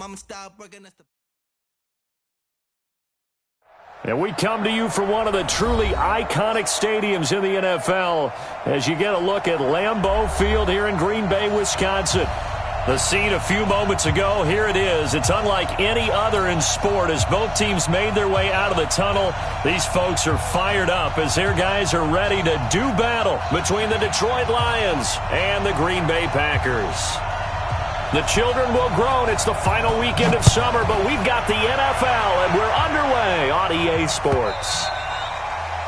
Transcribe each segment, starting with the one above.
I'ma stop working. And we come to you from one of the truly iconic stadiums in the NFL as you get a look at Lambeau Field here in Green Bay, Wisconsin. The scene a few moments ago, here it is. It's unlike any other in sport as both teams made their way out of the tunnel. These folks are fired up as their guys are ready to do battle between the Detroit Lions and the Green Bay Packers. The children will groan. It's the final weekend of summer, but we've got the NFL, and we're underway on EA Sports.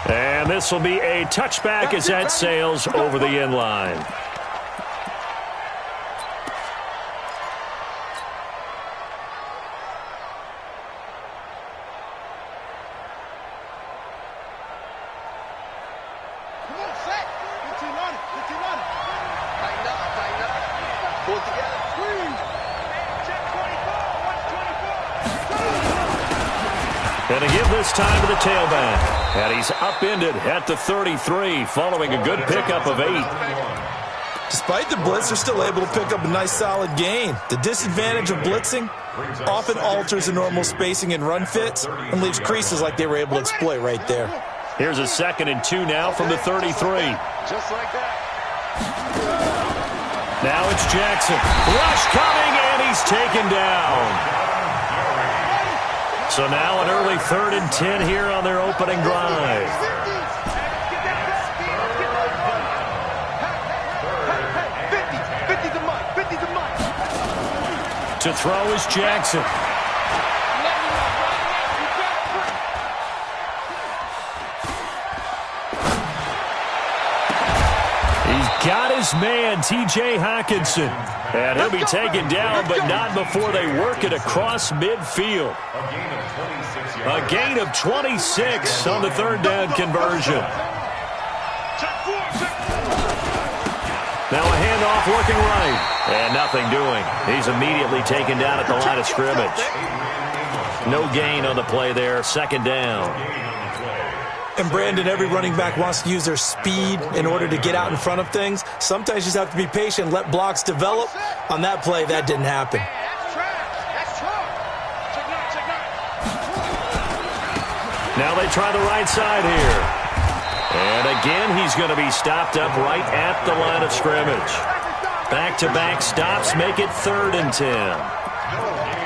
And this will be a touchback as that sails over the end line. And to give this time to the tailback. And he's upended at the 33 following a good pickup of 8. Despite the blitz, they're still able to pick up a nice solid gain. The disadvantage of blitzing often alters the normal spacing and run fits and leaves creases like they were able to exploit right there. Here's a 2nd and 2 now from the 33. Just like that. Now it's Jackson. Rush coming, and he's taken down. So now an early 3rd and 10 here on their opening drive. To throw is Jackson. He's got his man, T.J. Hockenson. And he'll be taken down, but not before they work it across midfield. A gain of 26 on the 3rd down conversion. Now a handoff working right. And nothing doing. He's immediately taken down at the line of scrimmage. No gain on the play there. 2nd down. And Brandon, every running back wants to use their speed in order to get out in front of things. Sometimes you just have to be patient, let blocks develop. On that play, that didn't happen. Now they try the right side here. And again, he's going to be stopped up right at the line of scrimmage. Back-to-back stops make it 3rd and 10.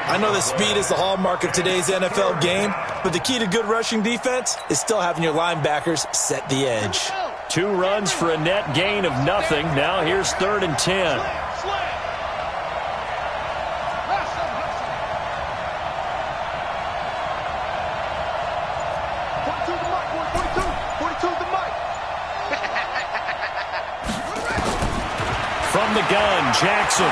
I know that speed is the hallmark of today's NFL game, but the key to good rushing defense is still having your linebackers set the edge. 2 runs for a net gain of nothing. Now here's 3rd and 10. From the gun, Jackson.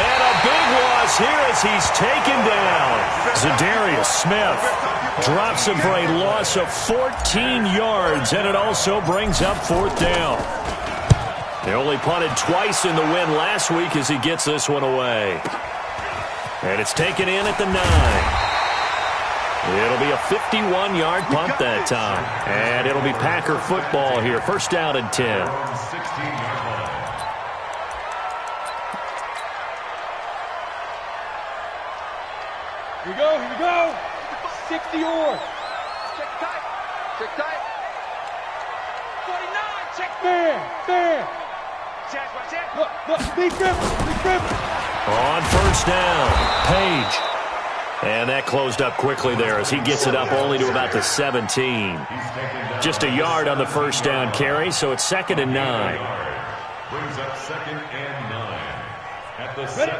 And a big loss here as he's taken down. Za'Darius Smith drops him for a loss of 14 yards, and it also brings up 4th down. They only punted twice in the win last week as he gets this one away. And it's taken in at the 9. It'll be a 51-yard punt that time. And it'll be Packer football here. 1st down and 10. Here we go, here we go. 60 or. Check tight. Check tight. 49. Check. There. Check, check. Look. Big grip. On 1st down, Page. And that closed up quickly there as he gets it up only to about the 17. Just a yard on the 1st down carry, so it's 2nd and 9.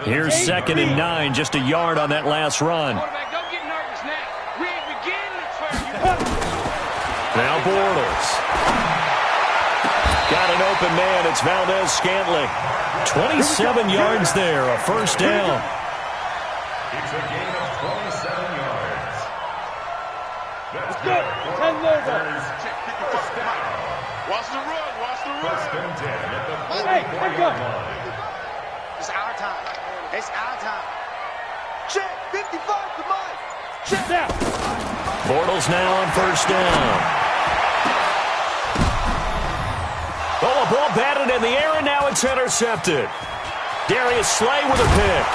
Here's 2nd and 9, just a yard on that last run. Now Bortles. Got an open man, it's Valdez-Scantling. 27 yards there, a 1st down. It's a gain of 27 yards. That's good. 10 yards. Watch the run. First and 10 at the 44-yard line. It's our time. Check. 55 to Mike. Check. Now. Bortles now on 1st down. Oh, a ball batted in the air, and now it's intercepted. Darius Slay with a pick.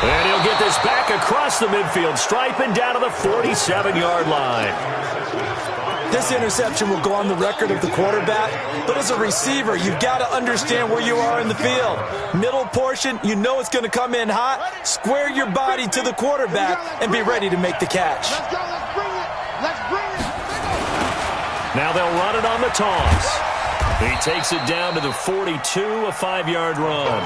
And he'll get this back across the midfield stripe and down to the 47-yard line. This interception will go on the record of the quarterback, but as a receiver, you've got to understand where you are in the field. Middle portion, you know it's going to come in hot. Square your body to the quarterback and be ready to make the catch. Let's go, let's bring it. Let's bring it. Now they'll run it on the toss. He takes it down to the 42, a 5-yard run.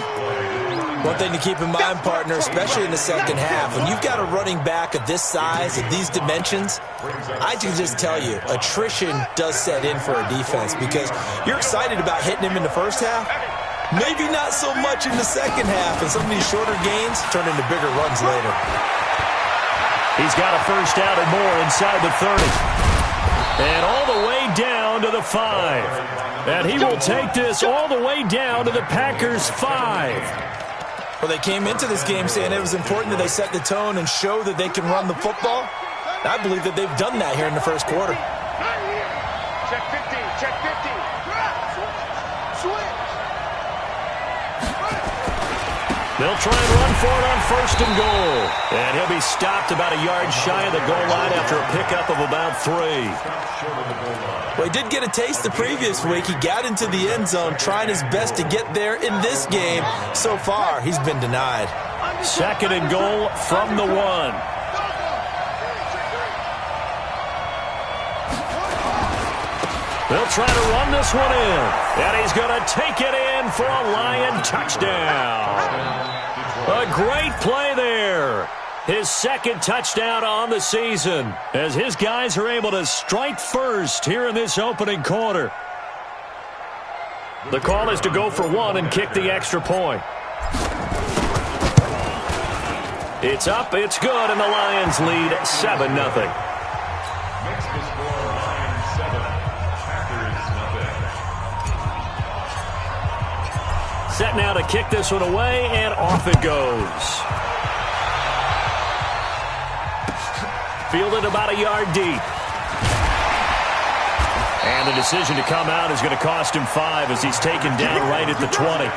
One thing to keep in mind, partner, especially in the second half, when you've got a running back of this size, of these dimensions, I can just tell you, attrition does set in for a defense because you're excited about hitting him in the first half. Maybe not so much in the second half, and some of these shorter gains turn into bigger runs later. He's got a first out and more inside the 30. And all the way down to the 5. And he will take this all the way down to the Packers' 5. Well, they came into this game saying it was important that they set the tone and show that they can run the football. I believe that they've done that here in the first quarter. Check 50, check 50. Switch. They'll try and run for it on first and goal. And he'll be stopped about a yard shy of the goal line after a pickup of about 3. Well, he did get a taste the previous week. He got into the end zone trying his best to get there in this game. So far, he's been denied. Second and goal from the 1. They'll try to run this one in. And he's going to take it in for a Lion touchdown. A great play there. His second touchdown on the season as his guys are able to strike first here in this opening quarter. The call is to go for 1 and kick the extra point. It's up, it's good, and the Lions lead 7-0. Next to score, Lions 7, Packers nothing. Set now to kick this one away, and off it goes. Fielded about a yard deep. And the decision to come out is going to cost him 5 as he's taken down right at the 20.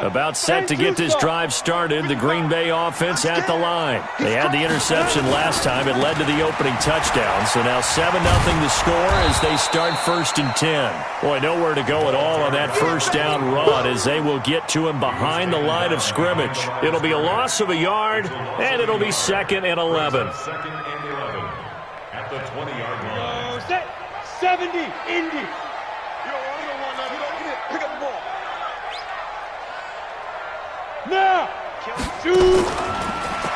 About set to get this drive started, the Green Bay offense at the line. They had the interception last time. It led to the opening touchdown. So now 7-0 the score as they start first and 10. Boy, nowhere to go at all on that first down run as they will get to him behind the line of scrimmage. It'll be a loss of a yard, and it'll be 2nd and 11. 2nd and 11 at the 20-yard line. Set 70, Indy. Pick up the ball. Now, shoot.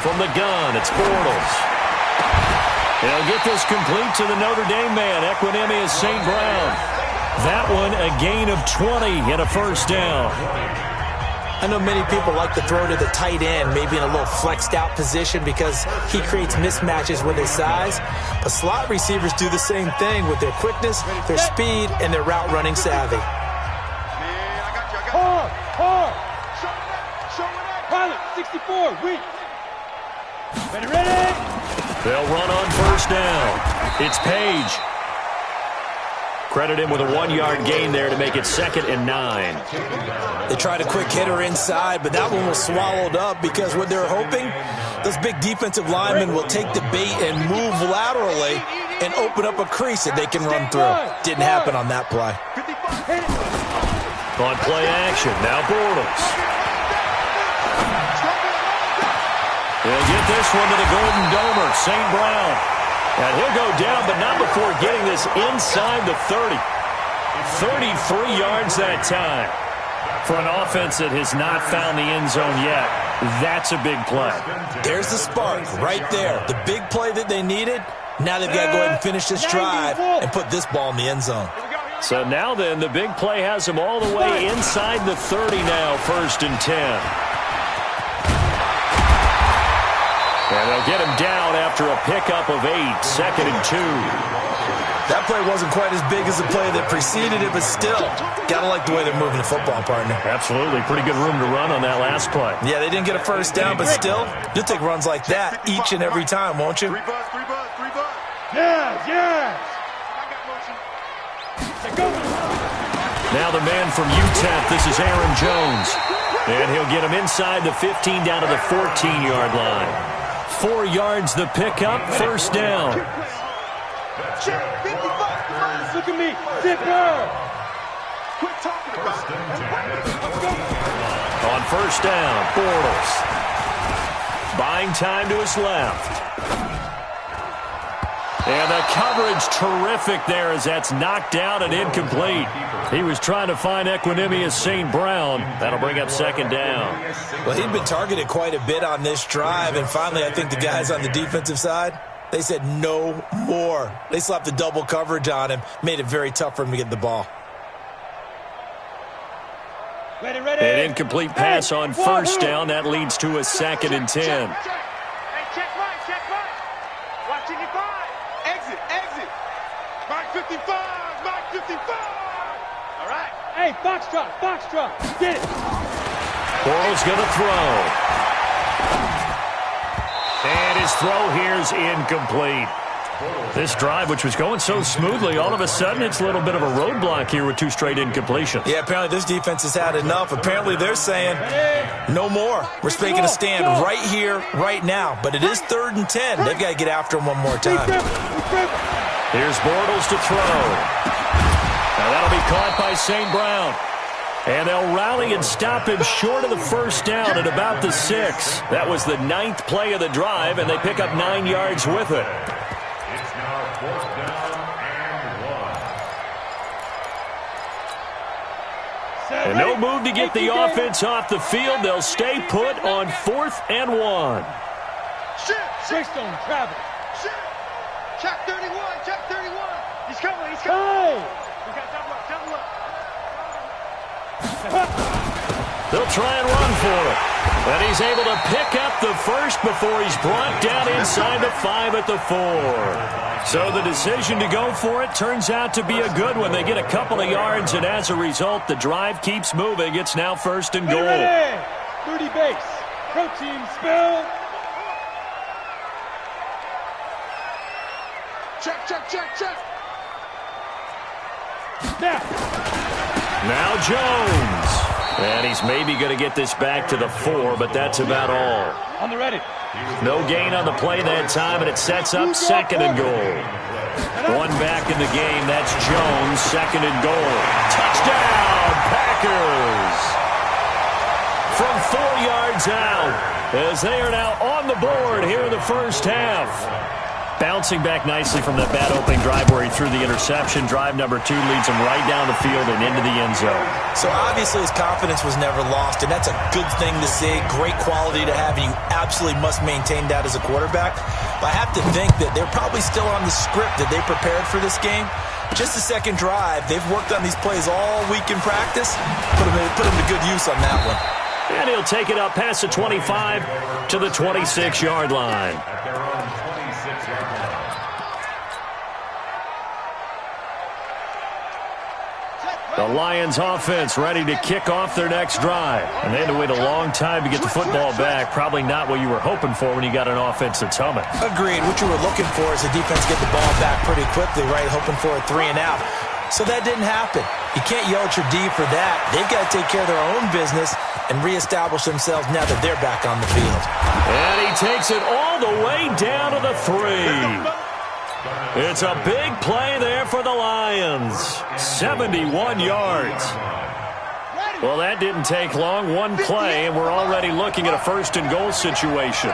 From the gun, it's Bortles. They'll get this complete to the Notre Dame man, Equanimeous St. Brown. That one, a gain of 20 and a first down. I know many people like to throw to the tight end, maybe in a little flexed out position because he creates mismatches with his size. But slot receivers do the same thing with their quickness, their speed, and their route running savvy. Hard. Pilot, 64, weak. Ready. They'll run on first down. It's Page. Credit him with a 1-yard gain there to make it 2nd and 9. They tried a quick hitter inside, but that one was swallowed up because what they're hoping, those big defensive linemen will take the bait and move laterally and open up a crease that they can run through. Didn't happen on that play. On play action, now Bortles. He'll get this one to the Golden Domer, St. Brown. And he'll go down, but not before getting this inside the 30. 33 yards that time. For an offense that has not found the end zone yet, that's a big play. There's the spark right there. The big play that they needed. Now they've got to go ahead and finish this drive and put this ball in the end zone. So now then, the big play has them all the way inside the 30 now, 1st and 10. And they'll get him down after a pickup of 8, 2nd and 2. That play wasn't quite as big as the play that preceded it, but still, got to like the way they're moving the football, partner. Absolutely. Pretty good room to run on that last play. Yeah, they didn't get a first down, but still, you'll take runs like that each and every time, won't you? 3 bucks, 3 bucks, 3 bucks. Yes. I got motion. Go. Now the man from UTEP, this is Aaron Jones. And he'll get him inside the 15 down to the 14-yard line. 4 yards the pickup, first down. Check 55. Look at me. Zipper. Quit talking about it. On first down, Bortles. Buying time to his left. And the coverage terrific there as that's knocked down and incomplete. He was trying to find Equanimeous St. Brown. That'll bring up second down. Well, he'd been targeted quite a bit on this drive, and finally I think the guys on the defensive side, they said no more. They slapped the double coverage on him, made it very tough for him to get the ball. Ready, ready. An incomplete pass on first down. That leads to a 2nd and 10. Hey, check right. Watching your 5. Exit. Mark 55. All right. Hey, Foxtrot. Get it. Bortles going to throw. And his throw here's incomplete. This drive, which was going so smoothly, all of a sudden it's a little bit of a roadblock here with 2 straight incompletions. Yeah, apparently this defense has had enough. Apparently they're saying no more. We're making a stand right here, right now. But it is 3rd and 10. They've got to get after him one more time. Here's Bortles to throw. Now that'll be caught by St. Brown. And they'll rally and stop him short of the first down at about the 6. That was the 9th play of the drive, and they pick up 9 yards with it. It's now 4th down and 1. And no move to get the offense off the field. They'll stay put on 4th and 1. Greystone travel. Check 31. He's coming. Hey. We got double up. They'll try and run for it. And he's able to pick up the first before he's brought down inside the 5 at the 4. So the decision to go for it turns out to be a good one. They get a couple of yards, and as a result, the drive keeps moving. It's now 1st and goal. Ready. 30 base. Protein spill. Check. Now Jones. And he's maybe going to get this back to the 4, but that's about all. On the ready. No gain on the play that time, and it sets up 2nd and goal. 1 back in the game. That's Jones, 2nd and goal. Touchdown, Packers! From 4 yards out, as they are now on the board here in the first half. Bouncing back nicely from that bad opening drive where he threw the interception. Drive number 2 leads him right down the field and into the end zone. So obviously his confidence was never lost, and that's a good thing to see. Great quality to have, and you absolutely must maintain that as a quarterback. But I have to think that they're probably still on the script that they prepared for this game. Just the second drive. They've worked on these plays all week in practice. Put them to good use on that one. And he'll take it up past the 25 to the 26-yard line. At their own 26-yard line. The Lions offense ready to kick off their next drive. And they had to wait a long time to get the football back. Probably not what you were hoping for when you got an offense that's humming. Agreed. What you were looking for is the defense get the ball back pretty quickly, right? Hoping for a 3 and out. So that didn't happen. You can't yell at your D for that. They've got to take care of their own business and reestablish themselves now that they're back on the field. And he takes it all the way down to the 3. It's a big play there for the Lions. 71 yards. Well, that didn't take long. 1 play, and we're already looking at a 1st and goal situation.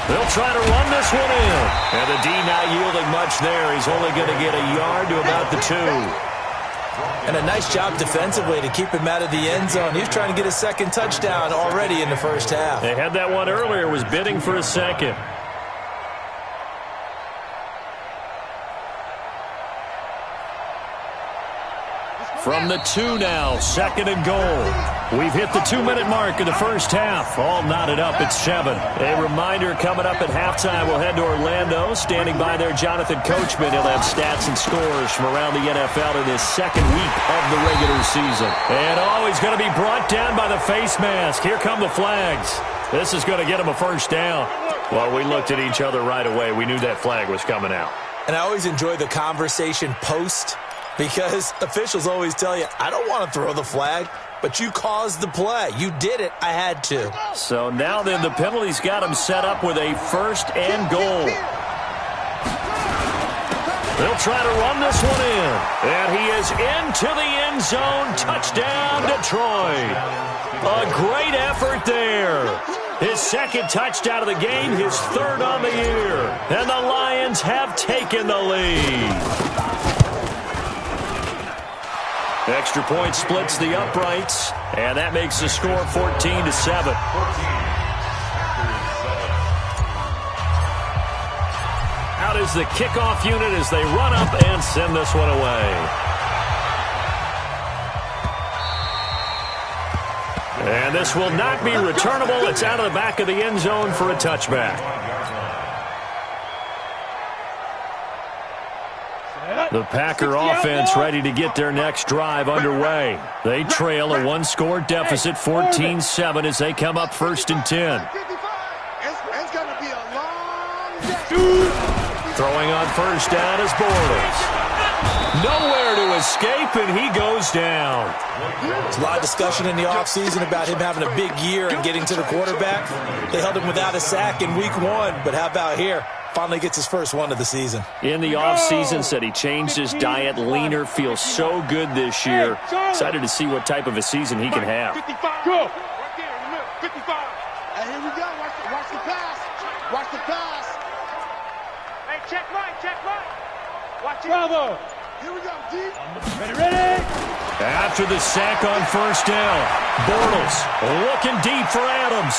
They'll try to run this one in. And the D not yielding much there. He's only going to get a yard to about the 2. And a nice job defensively to keep him out of the end zone. He was trying to get a 2nd touchdown already in the first half. They had that one earlier, was bidding for a 2nd. From the 2 now, 2nd and goal. We've hit the 2-minute mark of the first half. All knotted up at 7. A reminder coming up at halftime, we'll head to Orlando. Standing by there, Jonathan Coachman. He'll have stats and scores from around the NFL in his 2nd week of the regular season. And he's going to be brought down by the face mask. Here come the flags. This is going to get him a first down. Well, we looked at each other right away. We knew that flag was coming out. And I always enjoy the conversation post, because officials always tell you, I don't want to throw the flag, but you caused the play. You did it. I had to. So now then the penalty's got him set up with a 1st and goal. They'll try to run this one in. And he is into the end zone. Touchdown, Detroit. A great effort there. His 2nd touchdown of the game, his 3rd on the year. And the Lions have taken the lead. Extra point splits the uprights, and that makes the score 14-7. Out is the kickoff unit as they run up and send this one away. And this will not be returnable. It's out of the back of the end zone for a touchback. The Packer offense ready to get their next drive underway. They trail a 1-score deficit, 14-7, as they come up 1st and 10. It's going to be a long day. Throwing on 1st down is Bortles. Nowhere to escape, and he goes down. There's a lot of discussion in the offseason about him having a big year and getting to the quarterback. They held him without a sack in week 1, but how about here? Finally gets his first one of the season. In the offseason, said he changed his diet, leaner, feels so good this year. Excited to see what type of a season he can have. 55. Go. Right there in the middle. 55. And here we go. Watch the pass. Watch the pass. Hey, check Mike. Watch it. Bravo. Here we go, deep. Ready. After the sack on 1st down, Bortles looking deep for Adams.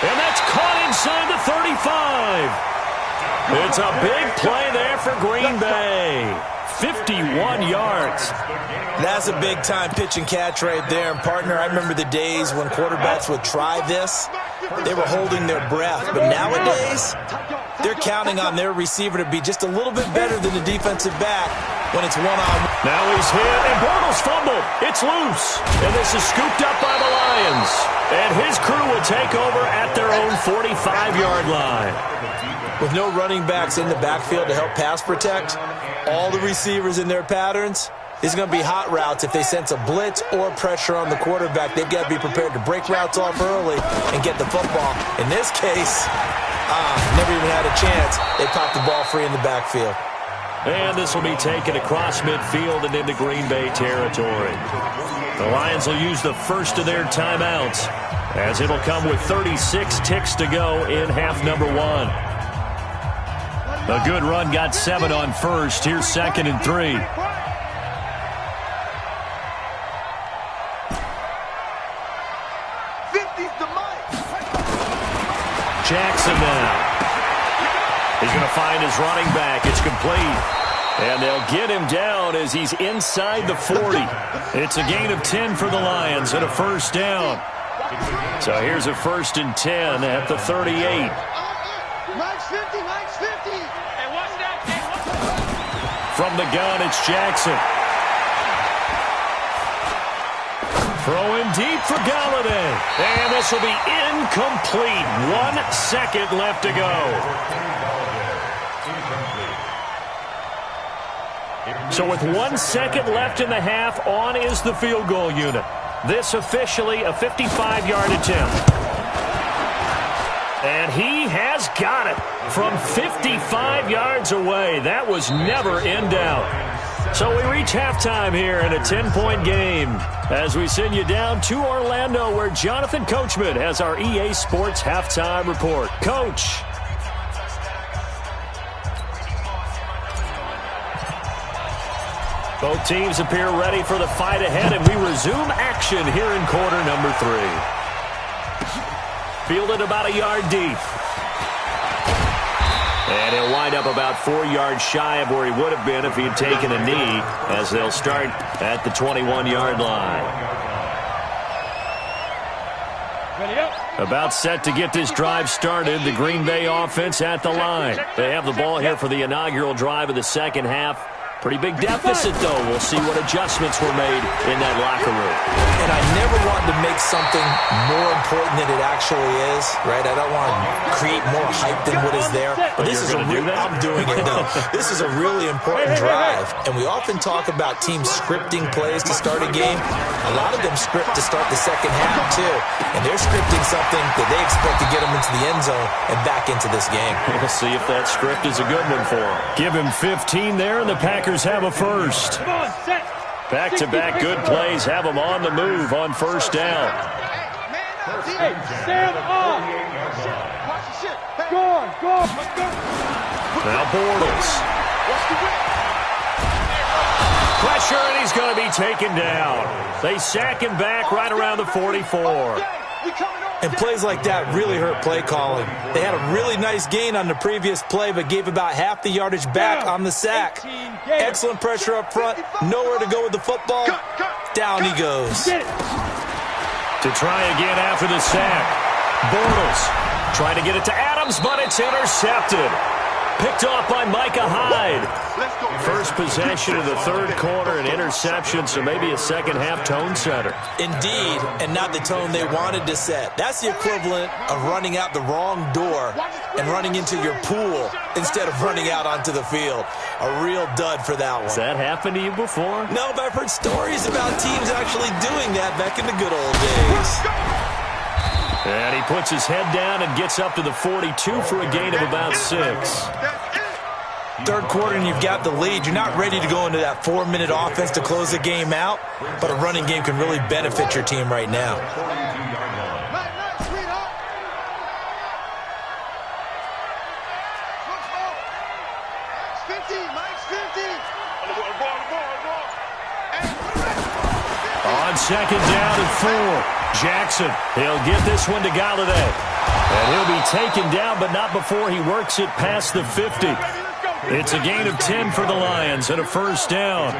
And that's caught inside the 35. It's a big play there for Green Bay. 51 yards. That's a big-time pitch and catch right there. And, partner, I remember the days when quarterbacks would try this. They were holding their breath. But nowadays, they're counting on their receiver to be just a little bit better than the defensive back when it's one-on-one. Now he's hit, and Bortles fumbled. It's loose. And this is scooped up by the Lions. And his crew will take over at their own 45-yard line. With no running backs in the backfield to help pass protect, all the receivers in their patterns, it's going to be hot routes if they sense a blitz or pressure on the quarterback. They've got to be prepared to break routes off early and get the football. In this case, never even had a chance. They popped the ball free in the backfield. And this will be taken across midfield and into Green Bay territory. The Lions will use the first of their timeouts, as it'll come with 36 ticks to go in half number 1. A good run got 7 on 1st. Here's 2nd and 3. Jackson now. He's going to find his running back. It's complete. And they'll get him down as he's inside the 40. It's a gain of 10 for the Lions and a 1st down. So here's a 1st and 10 at the 38. Mike's 50. Hey, watch that. From the gun, it's Jackson. Throwing deep for Galladay. And this will be incomplete. 1 second left to go. So with 1 second left in the half, on is the field goal unit. This officially a 55-yard attempt. And he has got it from 55 yards away. That was never in doubt. So we reach halftime here in a 10-point game as we send you down to Orlando, where Jonathan Coachman has our EA Sports halftime report. Coach. Both teams appear ready for the fight ahead, and we resume action here in quarter number 3. Fielded about a yard deep. And he'll wind up about 4 yards shy of where he would have been if he had taken a knee, as they'll start at the 21-yard line. About set to get this drive started. The Green Bay offense at the line. They have the ball here for the inaugural drive of the second half. Pretty big deficit, though. We'll see what adjustments were made in that locker room. And I never wanted to make something more important than it actually is, right? I don't want to create more hype than what is there. But this is I'm doing it, though. This is a really important drive. And we often talk about teams scripting plays to start a game. A lot of them script to start the second half, too. And they're scripting something that they expect to get them into the end zone and back into this game. We'll see if that script is a good one for them. Give him 15 there, and the Packers have a first. Back-to-back good plays have them on the move on first down. Hey, stand up. Go on, go on. Now Bortles. Pressure, and he's going to be taken down. They sack him back right around the 44. And plays like that really hurt play calling. They had a really nice gain on the previous play, but gave about half the yardage back on the sack. Excellent pressure up front. Nowhere to go with the football. Down he goes. To try again after the sack. Bortles trying to get it to Adams, but it's intercepted. Picked off by Micah Hyde. First possession of the third quarter, an interception, so maybe a second-half tone setter. Indeed, and not the tone they wanted to set. That's the equivalent of running out the wrong door and running into your pool instead of running out onto the field. A real dud for that one. Has that happened to you before? No, but I've heard stories about teams actually doing that back in the good old days. And he puts his head down and gets up to the 42 for a gain of about 6. Third quarter and you've got the lead. You're not ready to go into that 4-minute offense to close the game out, but a running game can really benefit your team right now. On second down and 4. Jackson, he'll get this one to Galladay. And he'll be taken down, but not before he works it past the 50. It's a gain of 10 for the Lions and a first down.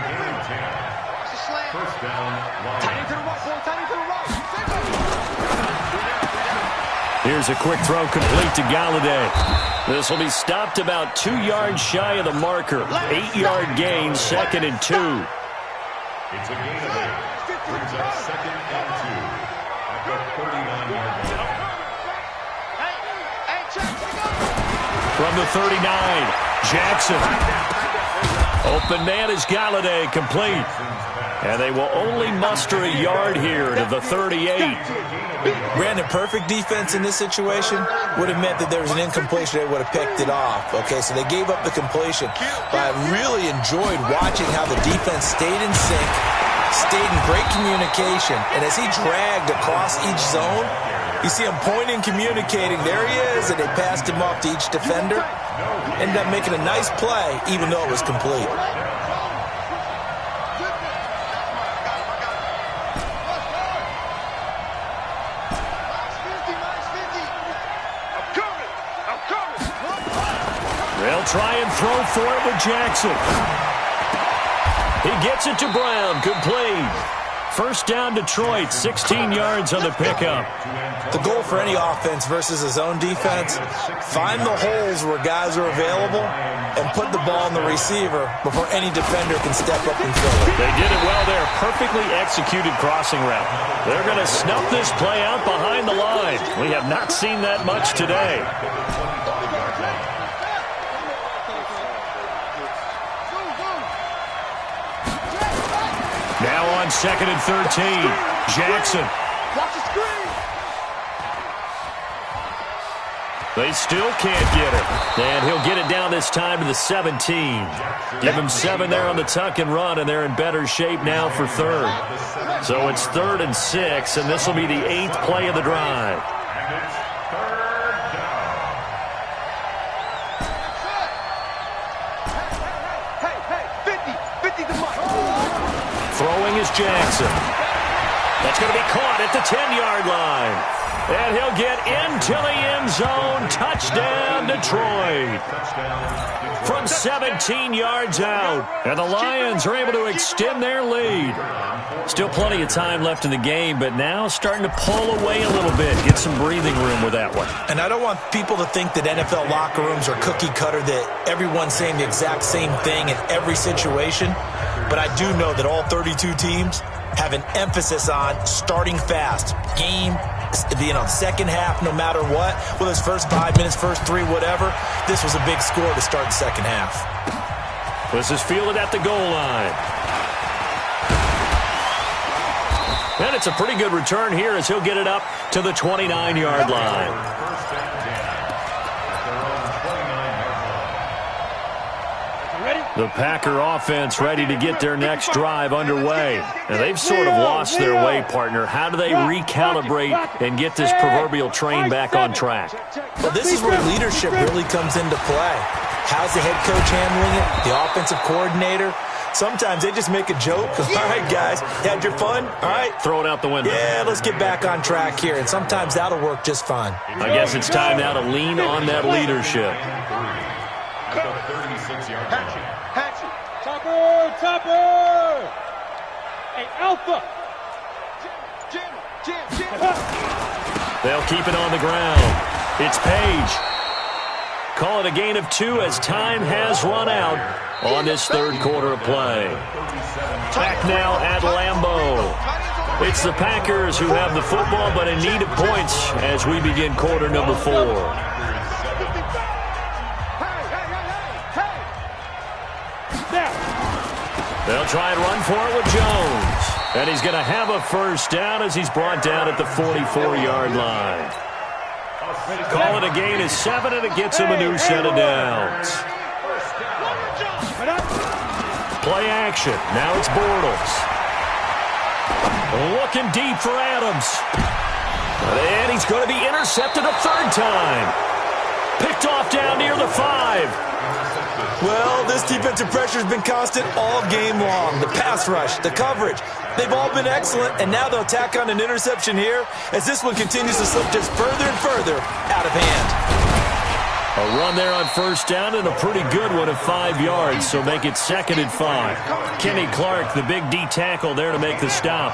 Here's a quick throw complete to Galladay. This will be stopped about 2 yards shy of the marker. 8-yard gain, 2nd and 2. It's a gain of 8. Brings up 2nd and 2. At the 39-yard line. From the 39, Jackson. Open man is Galladay, complete. And they will only muster a yard here to the 38. Brandon, perfect defense in this situation would have meant that there was an incompletion. They would have picked it off. Okay, so they gave up the completion. But I really enjoyed watching how the defense stayed in sync, stayed in great communication. And as he dragged across each zone, you see him pointing, communicating. There he is, and they passed him off to each defender. Ended up making a nice play, even though it was complete. They'll try and throw for it with Jackson. He gets it to Brown, complete. First down Detroit, 16 yards on the pickup. The goal for any offense versus a zone defense, find the holes where guys are available and put the ball in the receiver before any defender can step up and fill it. They did it well there. Perfectly executed crossing route. They're going to snuff this play out behind the line. We have not seen that much today. Now on 2nd and 13, Jackson. Watch the screen. They still can't get it. And he'll get it down this time to the 17. Give him 7 there on the tuck and run, and they're in better shape now for third. So it's 3rd and 6, and this will be the 8th play of the drive. Throwing is Jackson. That's going to be caught at the 10-yard line. And he'll get into the end zone. Touchdown, Detroit. From 17 yards out. And the Lions are able to extend their lead. Still plenty of time left in the game, but now starting to pull away a little bit. Get some breathing room with that one. And I don't want people to think that NFL locker rooms are cookie cutter, that everyone's saying the exact same thing in every situation. But I do know that all 32 teams have an emphasis on starting fast. Second half, no matter what. Whether it's first 5 minutes, first 3, whatever. This was a big score to start the second half. This is fielded at the goal line. And it's a pretty good return here as he'll get it up to the 29-yard line. The Packer offense ready to get their next drive underway. And they've sort of lost their way, partner. How do they recalibrate and get this proverbial train back on track? Well, this is where leadership really comes into play. How's the head coach handling it? The offensive coordinator? Sometimes they just make a joke. All right, guys, had your fun? All right. Throw it out the window. Yeah, let's get back on track here. And sometimes that'll work just fine. I guess it's time now to lean on that leadership. Topper! Hey, Alpha! They'll keep it on the ground. It's Page. Call it a gain of 2 as time has run out on this third quarter of play. Back now at Lambeau. It's the Packers who have the football but in need of points as we begin quarter number 4. They'll try and run for it with Jones. And he's going to have a first down as he's brought down at the 44-yard line. Call it a gain of 7, and it gets him a new set of downs. Play action. Now it's Bortles. Looking deep for Adams. And he's going to be intercepted a third time. Picked off down near the 5. Well, this defensive pressure has been constant all game long. The pass rush, the coverage, they've all been excellent, and now they'll tack on an interception here as this one continues to slip just further and further out of hand. A run there on first down and a pretty good one of 5 yards, so make it 2nd and 5. Kenny Clark, the big D tackle there to make the stop.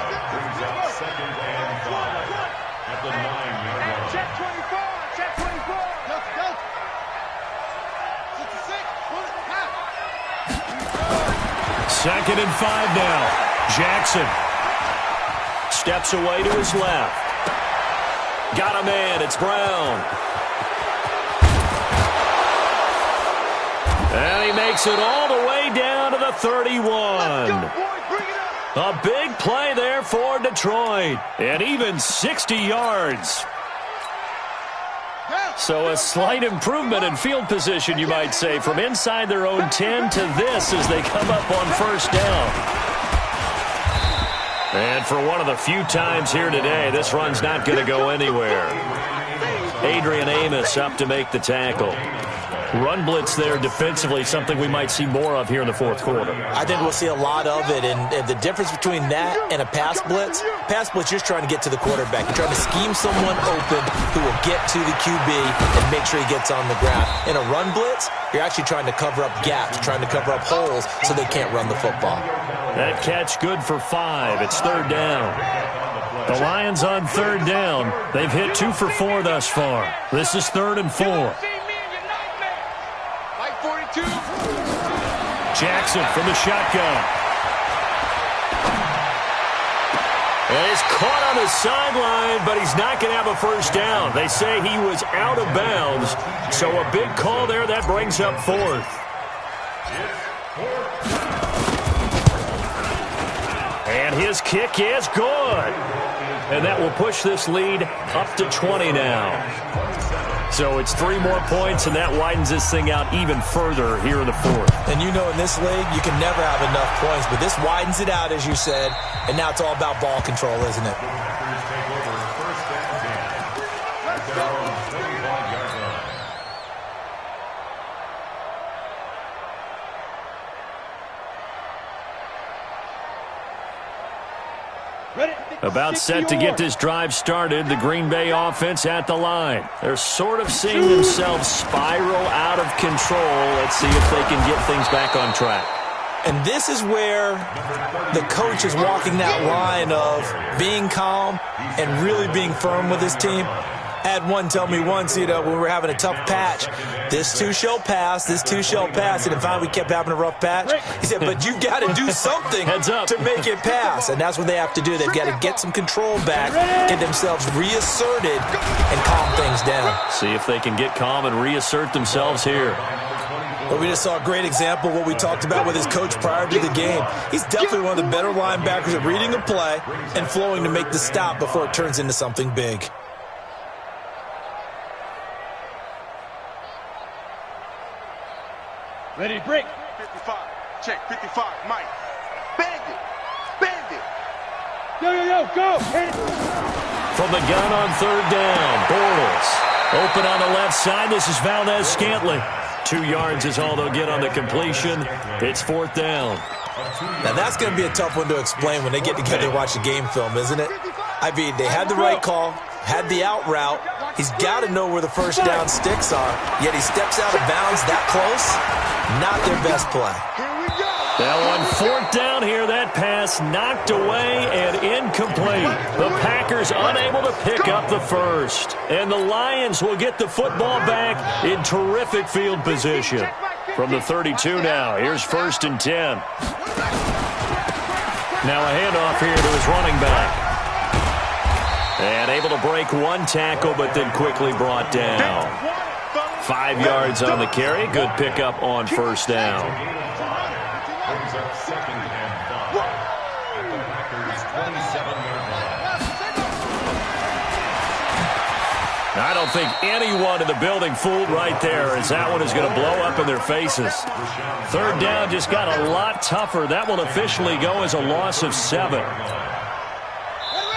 Second and 5 now. Jackson steps away to his left. Got a man. It's Brown. And he makes it all the way down to the 31. A big play there for Detroit. And even 60 yards. So a slight improvement in field position, you might say, from inside their own 10 to this as they come up on first down. And for one of the few times here today, this run's not going to go anywhere. Adrian Amos up to make the tackle. Run blitz there defensively, something we might see more of here in the fourth quarter. I think we'll see a lot of it, and the difference between that and a pass blitz, you're just trying to get to the quarterback. You're trying to scheme someone open who will get to the QB and make sure he gets on the ground. In a run blitz, you're actually trying to cover up gaps, trying to cover up holes so they can't run the football. That catch good for 5. It's third down. The Lions on third down. They've hit 2 for 4 thus far. This is 3rd and 4. Jackson from the shotgun. And he's caught on the sideline, but he's not going to have a first down. They say he was out of bounds, so a big call there. That brings up 4th. And his kick is good. And that will push this lead up to 20 now. So it's 3 more points, and that widens this thing out even further here in the 4th. And you know in this league, you can never have enough points, but this widens it out, as you said, and now it's all about ball control, isn't it? About set to get this drive started, the Green Bay offense at the line. They're sort of seeing themselves spiral out of control. Let's see if they can get things back on track. And this is where the coach is walking that line of being calm and really being firm with his team. I had one tell me once, when we were having a tough patch, this too shall pass, this too shall pass. And finally we kept having a rough patch. He said, but you've got to do something to make it pass. And that's what they have to do. They've got to get some control back, get themselves reasserted, and calm things down. See if they can get calm and reassert themselves here. But we just saw a great example of what we talked about with his coach prior to the game. He's definitely one of the better linebackers at reading a play and flowing to make the stop before it turns into something big. Ready to break. 55. Check. 55. Mike. Bend it. Bend it. Yo, go. Hit it. From the gun on third down, Bortles. Open on the left side. This is Valdez-Scantling. 2 yards is all they'll get on the completion. It's fourth down. Now, that's going to be a tough one to explain when they get together and watch the game film, isn't it? I mean, they had the right call, had the out route. He's got to know where the first down sticks are, yet he steps out of bounds that close. Not their best play. Now on fourth down here, that pass knocked away and incomplete. The Packers unable to pick up the first. And the Lions will get the football back in terrific field position. From the 32 now, here's 1st and 10. Now a handoff here to his running back. And able to break one tackle, but then quickly brought down. 5 yards on the carry. Good pickup on first down. Brings up 2nd and 5. At the Packers' 27-yard line. I don't think anyone in the building fooled right there, as that one is going to blow up in their faces. Third down just got a lot tougher. That will officially go as a loss of 7.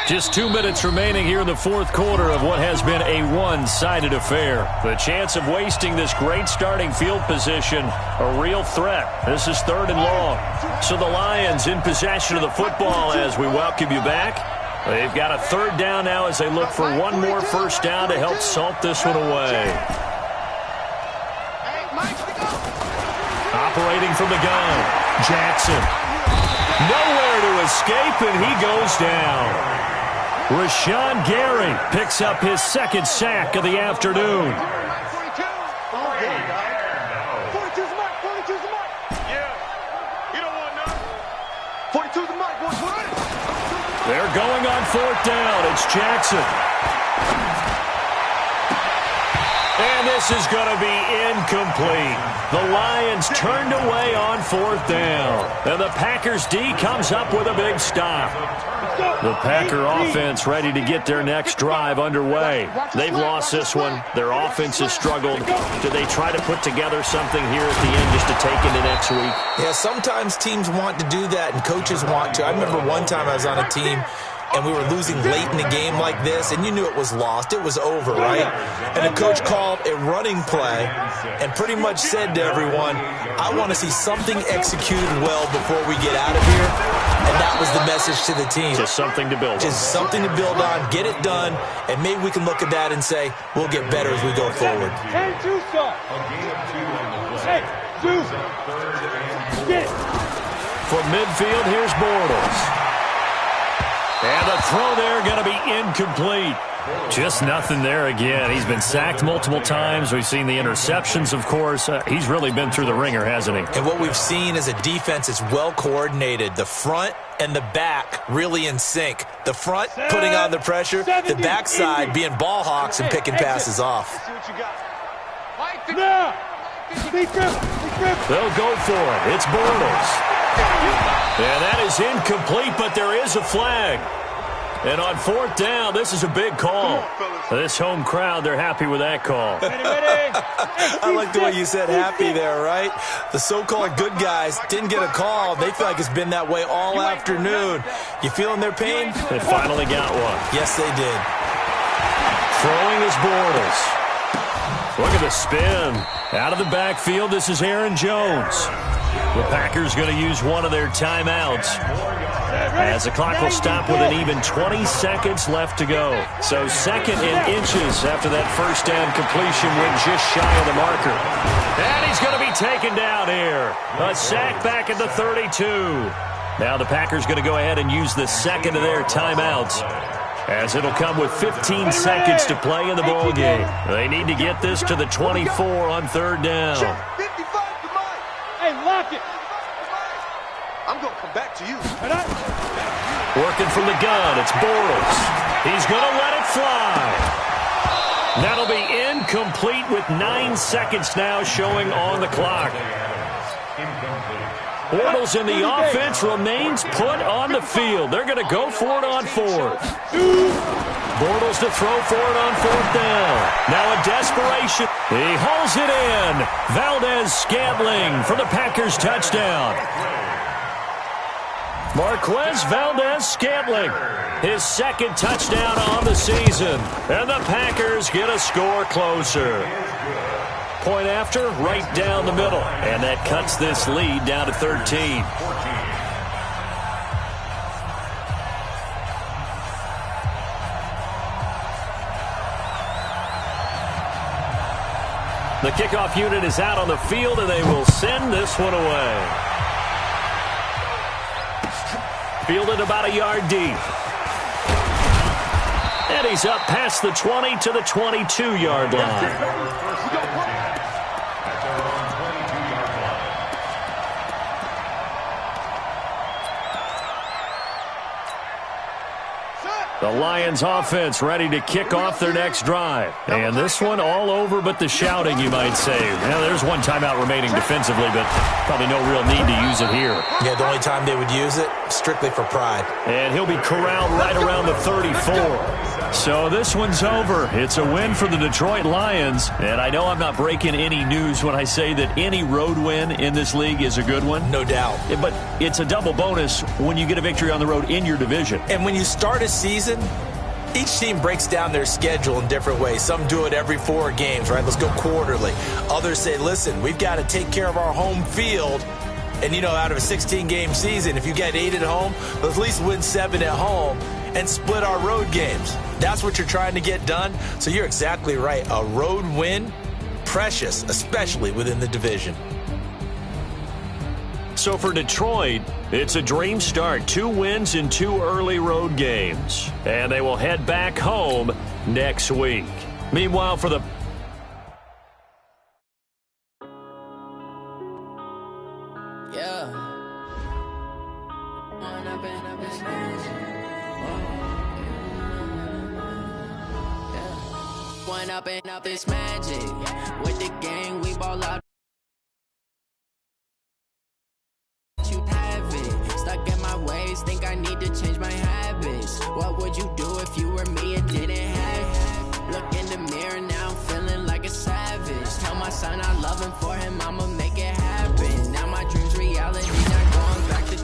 Just 2 minutes remaining here in the fourth quarter of what has been a one-sided affair. The chance of wasting this great starting field position, a real threat. This is 3rd and long. So the Lions in possession of the football as we welcome you back. They've got a 3rd down now as they look for one more first down to help salt this one away. Operating from the gun, Jackson. Nowhere to escape, and he goes down. Rashawn Gary picks up his 2nd sack of the afternoon. 42's the mark. 42's the mark. Yeah. You don't want none. 42's the mark, boys. They're going on 4th down. It's Jackson. And this is going to be incomplete. The Lions turned away on 4th down. And the Packers D comes up with a big stop. The Packer offense ready to get their next drive underway. They've lost this one. Their offense has struggled. Do they try to put together something here at the end just to take into next week? Yeah, sometimes teams want to do that and coaches want to. I remember one time I was on a team and we were losing late in a game like this, and you knew it was lost. It was over, right? And the coach called a running play and pretty much said to everyone, I want to see something executed well before we get out of here. And that was the message to the team. Just something to build on. Just something to build on, get it done, and maybe we can look at that and say, we'll get better as we go forward. Hey, Zeus, Hey, Zeus. Get it. From midfield, here's Bortles. And the throw there going to be incomplete. Just nothing there again. He's been sacked multiple times. We've seen the interceptions, of course. He's really been through the ringer, hasn't he? And what we've seen is a defense that's well coordinated. The front and the back really in sync. The front putting on the pressure. The backside being ball hawks and picking passes off. Now. They'll go for it. It's Bortles. And that is incomplete, but there is a flag. And on 4th down, this is a big call. This home crowd, they're happy with that call. I like the way you said happy there, right? The so-called good guys didn't get a call. They feel like it's been that way all afternoon. You feeling their pain? They finally got one. Yes, they did. Throwing is Bortles. Look at the spin. Out of the backfield, this is Aaron Jones. The Packers going to use one of their timeouts. As the clock will stop with an even 20 seconds left to go. So second and inches after that first down completion went just shy of the marker. And he's going to be taken down here. A sack back at the 32. Now the Packers going to go ahead and use the second of their timeouts, as it'll come with 15 seconds to play in the ball game. They need to get this to the 24 on third down. Hey, lock it. I'm going to come back to you. Working from the gun, it's Bortles. He's going to let it fly. That'll be incomplete with 9 seconds now showing on the clock. Bortles in the offense remains put on the field. They're going to go for it on fourth. Bortles to throw for it on fourth down. Now a desperation. He hauls it in. Valdez-Scantling for the Packers touchdown. Marquez Valdez-Scantling, his second touchdown on the season. And the Packers get a score closer. Point after, right down the middle. And that cuts this lead down to 13. The kickoff unit is out on the field, and they will send this one away. Fielded about a yard deep. And he's up past the 20 to the 22-yard line. The Lions offense ready to kick off their next drive. And this one all over but the shouting, you might say. Now, there's one timeout remaining defensively, but probably no real need to use it here. Yeah, the only time they would use it, strictly for pride. And he'll be corralled right around the 34. So this one's over. It's a win for the Detroit Lions. And I know I'm not breaking any news when I say that any road win in this league is a good one. No doubt. But it's a double bonus when you get a victory on the road in your division. And when you start a season, each team breaks down their schedule in different ways. Some do it every 4 games, right? Let's go quarterly. Others say, listen, we've got to take care of our home field. And, you know, out of a 16-game season, if you get 8 at home, let's at least win 7 at home and split our road games. That's what you're trying to get done. So you're exactly right. A road win, precious, especially within the division. So for Detroit, it's a dream start. 2 wins in 2 early road games. And they will head back home next week. Meanwhile, for the up this magic with the gang, we ball out. You have it stuck in my ways, think I need to change my habits. What would you do if you were me and didn't have? Look in the mirror now, I'm feeling like a savage. Tell my son I love him, for him I'ma make it happen. Now my dreams reality, not going back to.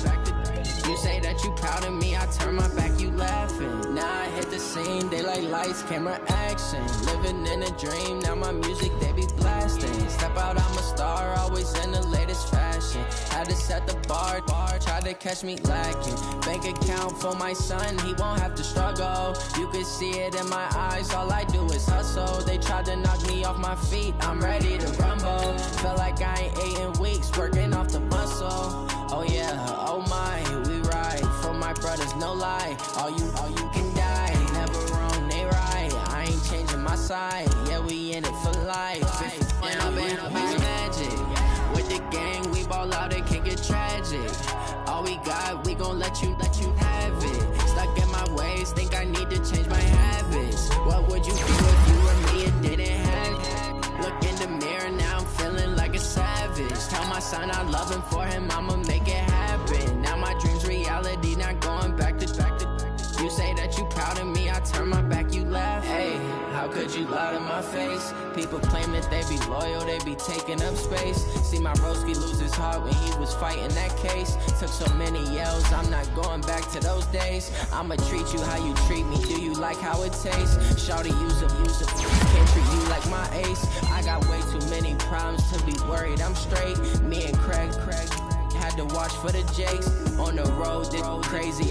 You say that you proud of me, I turn my back, you laughing. Now I hit the scene, they like lights, camera, action. Living in a dream, now my music they be blasting. Step out, I'm a star, always in the latest fashion. Had to set the bar, try to catch me lacking. Bank account for my son, he won't have to struggle. You can see it in my eyes, all I do is hustle. They tried to knock me off my feet, I'm ready to rumble. Feel like I ain't ate in weeks, working off the muscle. Oh yeah, oh my, we ride for my brothers, no lie. All you can die, never wrong, they right. I ain't changing my side, yeah, we in it for life. And I've been magic with the gang, we ball out, it can get tragic. All we got, we gon' let you have it. Stuck in my ways, think I need to change my habits. What would you do if you were me and didn't have? Look in the mirror, now I'm feeling like a savage. Tell my son I love him, for him I'ma make it happen. Now my dreams reality, not going back to. You say that you proud of me, I turn my back, you laugh. Hey, how could you lie to my face? People claim that they be loyal, they be taking up space. See my broski lose his heart when he was fighting that case. Took so many yells, I'm not going back to those days. I'ma treat you how you treat me, do you like how it tastes? Shawty, use up, can't treat you like my ace. I got way too many problems to be worried, I'm straight. Me and Craig had to watch wash for the Jakes. On the road, this crazy.